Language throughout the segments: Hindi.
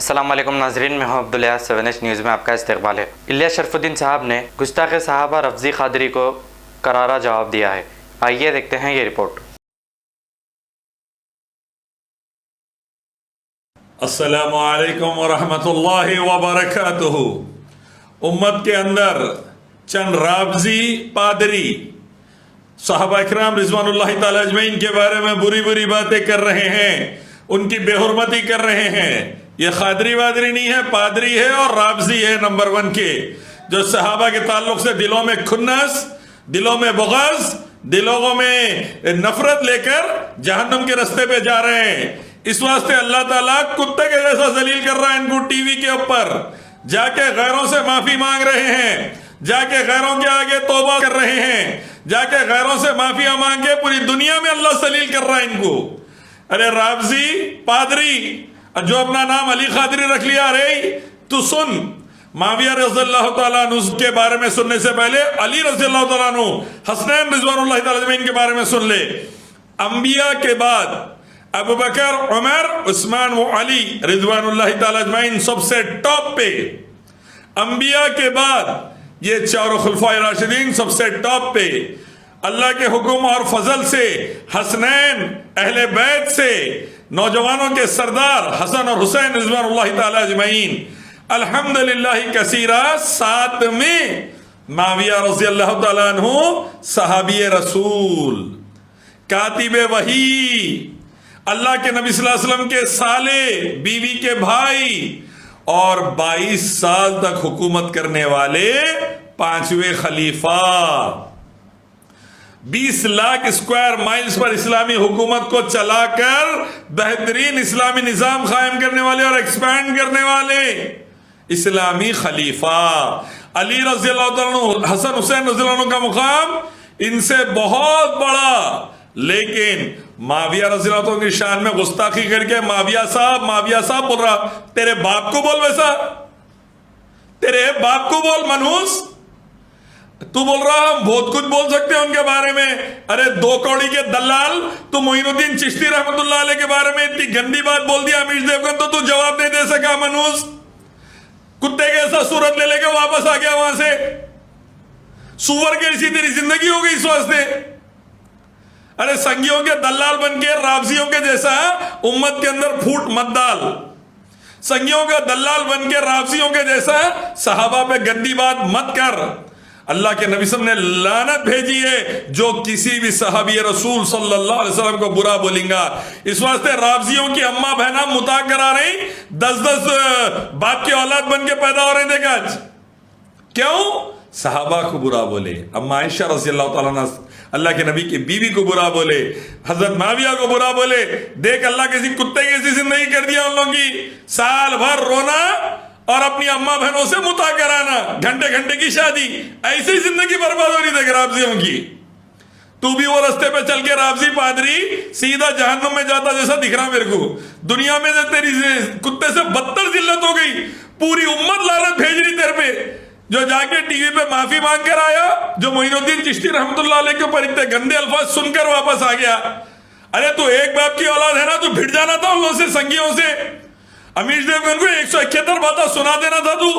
अस्सलाम वालेकुम नाजरीन, मैं हूं अब्दुल यास। 7H न्यूज़ में आपका इस्तकबाल है। इलियास शरफुद्दीन साहब ने गुस्ताख साहबा रफ़ज़ी क़ादरी को करारा जवाब दिया है। आइए देखते हैं ये रिपोर्ट। अस्सलामु अलैकुम वरहमतुल्लाहि वबरकातुहू। उम्मत के अंदर चंद राबजी पादरी साहबा इकराम रिज़वानुल्लाहि ताला अजमईन के बारे में बुरी बुरी बातें कर रहे हैं, उनकी बेहुरमती कर रहे हैं। ये खादरी वादरी नहीं है, पादरी है और राबजी है नंबर 1 के, जो सहाबा के ताल्लुक से दिलों में खुन्नस, दिलों में बुग़्ज़, दिलों में नफरत लेकर जहन्नम के रास्ते पे जा रहे हैं। इस वास्ते अल्लाह ताला कुत्ते के जैसा जलील कर रहा है इनको टीवी के ऊपर। जाके गैरों से माफी मांग रहे हैं, जाके गैरों के आगे तौबा कर रहे हैं, जाके गैरों से माफिया मांग के पूरी दुनिया में अल्लाह जलील कर रहा है इनको। अरे राबजी पादरी जो अपना नाम अली क़ादरी रख लिया, अरे तू सुन, माविया रज़ियल्लाहु ताला अन्हु के बारे में सुनने से पहले अली रज़ियल्लाहु ताला अन्हु, हसनैन रिज़वानुल्लाहि ताला अजमईन के बारे में सुन ले। अंबिया के बाद अबू बकर, उमर, उस्मान व अली रिज़वानुल्लाहि ताला अजमईन सबसे टॉप पे। अंबिया के बाद ये चारों खुलफाए राशिदीन सबसे टॉप पे। अल्लाह के हुक्म और फजल से हसनैन अहले बैत से नौजवानों के सरदार हसन और हुसैन रिज़वानुल्लाहि ताला अजमईन अल्हम्दुलिल्लाह कसीरा। साथ में माविया रज़ियल्लाहु ताला अन्हु सहाबी रसूल, कातिबे वही, अल्लाह के नबी सल्लल्लाहु अलैहि वसल्लम के साले, बीवी के भाई और 22 साल तक हुकूमत करने वाले 5वें खलीफा। 20 लाख स्क्वायर माइल्स पर इस्लामी हुकूमत को चलाकर बेहतरीन इस्लामी निजाम कायम करने वाले और एक्सपैंड करने वाले इस्लामी खलीफा अली रज़ियल्लाहु ताला, हसन हुसैन रज़ियल्लाहु अन्हु का मुकाम इनसे बहुत बड़ा। लेकिन माविया रज़ियल्लाहु ताला की शान में गुस्ताखी करके माविया साहब बोल रहा, तेरे बाप को बोल, वैसा तेरे बाप को बोल मनहूस। तू बोल रहा हम बहुत कुछ बोल सकते हैं उनके बारे में। अरे 2 कौड़ी के दलाल, तू मोइनुद्दीन चिश्ती रहमतुल्लाह अलैह के बारे में इतनी गंदी बात बोल दिया अमीर देवगन, तो तू जवाब नहीं दे सका मनहूस। कुत्ते के ऐसा सूरत ले लेके वापस आ गया वहां से। सुअर के जैसी तेरी जिंदगी हो गई इस वास्ते। अरे संगियों के दलाल बन के राबजियों के जैसा उम्मत के अंदर फूट मत डाल। संगियों का दलाल बन के राबजियों के जैसा सहाबा पे गंदी बात मत कर। अल्लाह के नबी सल्लल्लाहु अलैहि वसल्लम ने लानत भेजी है जो किसी भी सहाबी रसूल सल्लल्लाहु अलैहि वसल्लम को बुरा बोलेगा। इस वास्ते राबजियों की अम्मा बहना मुता करा रही, 10-10 बाप की औलाद बन के पैदा हो रहे थे आज। क्यों? सहाबा को बुरा बोले, अम्मा आयशा रज़ियल्लाहु ताला अन्हा अल्लाह के नबी की बीवी को बुरा बोले, हजरत माविया को बुरा बोले। देख अल्लाह किसी कुत्ते की ऐसी जिंदगी कर दिया उन लोगों की। साल भर रोना और अपनी अम्मा बहनों से मुता कराना, घंटे घंटे की शादी, ऐसी जिंदगी बर्बाद हो रही थी राबजियों की। तू भी वो रास्ते पे चल के राबजी पादरी सीधा जहन्नुम में जाता जैसा दिख रहा मेरे को। दुनिया में तेरी कुत्ते से बदतर जिल्लत हो गई, पूरी उम्मत लानत भेज रही तेरे पे। जो जाके टीवी पे माफी मांग कर आया, जो मोइनुद्दीन चिश्ती रहमतुल्लाह अलैह के ऊपर इतने गंदे अल्फाज सुनकर वापस आ गया। अरे तू एक बाप की औलाद है ना, तू भिड़ जाना था उन लोगों से, संगियों से। अमीर देवगन को 171 बातें सुना देना था तू।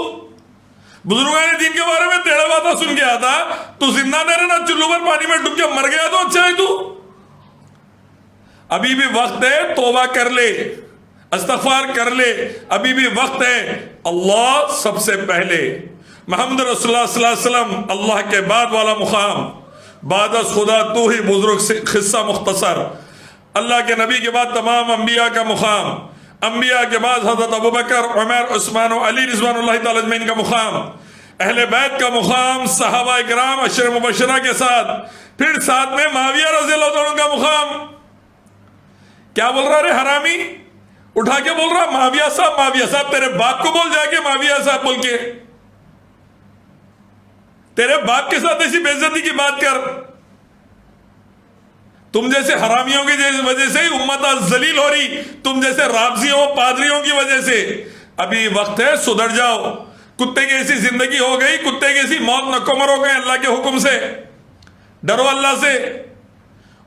बुजुर्गान दीन के बारे में 13 बातें सुन के आता, तू जिंदा नहीं रहना, चुल्लू पर पानी में डूब के मर गया तो अच्छा है तू। अभी भी वक्त है, तौबा कर ले, इस्तिग़फ़ार कर ले, अभी भी वक्त है। अल्लाह सबसे पहले, मोहम्मद रसूलुल्लाह सल्लल्लाहु अलैहि वसल्लम अल्लाह के बाद वाला मुकाम, बाद खुदा तू ही बुजुर्ग से हिस्सा मुख्तसर। अल्लाह के नबी के बाद तमाम अंबिया का मुकाम, अंबिया के बाद हज़रत अबू बकर, उमर, उस्मान और अली रिज़वानुल्लाहि ताला अजमईन का मुकाम, अहले बैत का मुकाम, सहाबा इकराम अशर मुबशरा के साथ, फिर साथ में माविया रज़ियल्लाहु ताला का मुकाम। क्या बोल रहा रे हरामी? उठा के बोल रहा माविया साहब, तेरे बाप को बोल जाके माविया साहब बोल के। तेरे बाप के साथ ऐसी बेइज्जती की बात कर। तुम जैसे हरामियों की वजह से ही उम्मत आज जलील हो रही, तुम जैसे राबजियों पादरियों की वजह से। अभी वक्त है, सुधर जाओ। कुत्ते की ऐसी जिंदगी हो गई, कुत्ते की ऐसी मौत नको मरो गए। अल्लाह के हुक्म से डरो, अल्लाह से।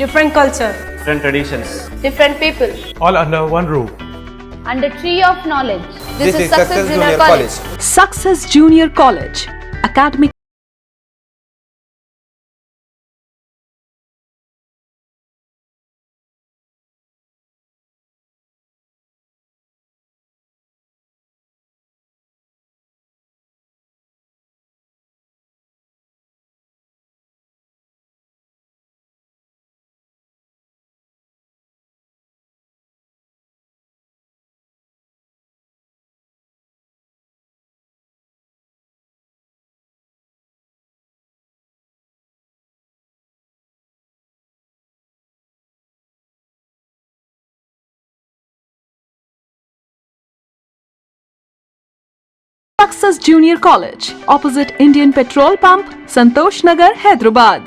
Different culture, different traditions, different people, all under one roof. under tree of knowledge. This is Success Junior College. Success Junior College. Academic Success Junior College, opposite Indian Petrol Pump, Santosh Nagar, Hyderabad.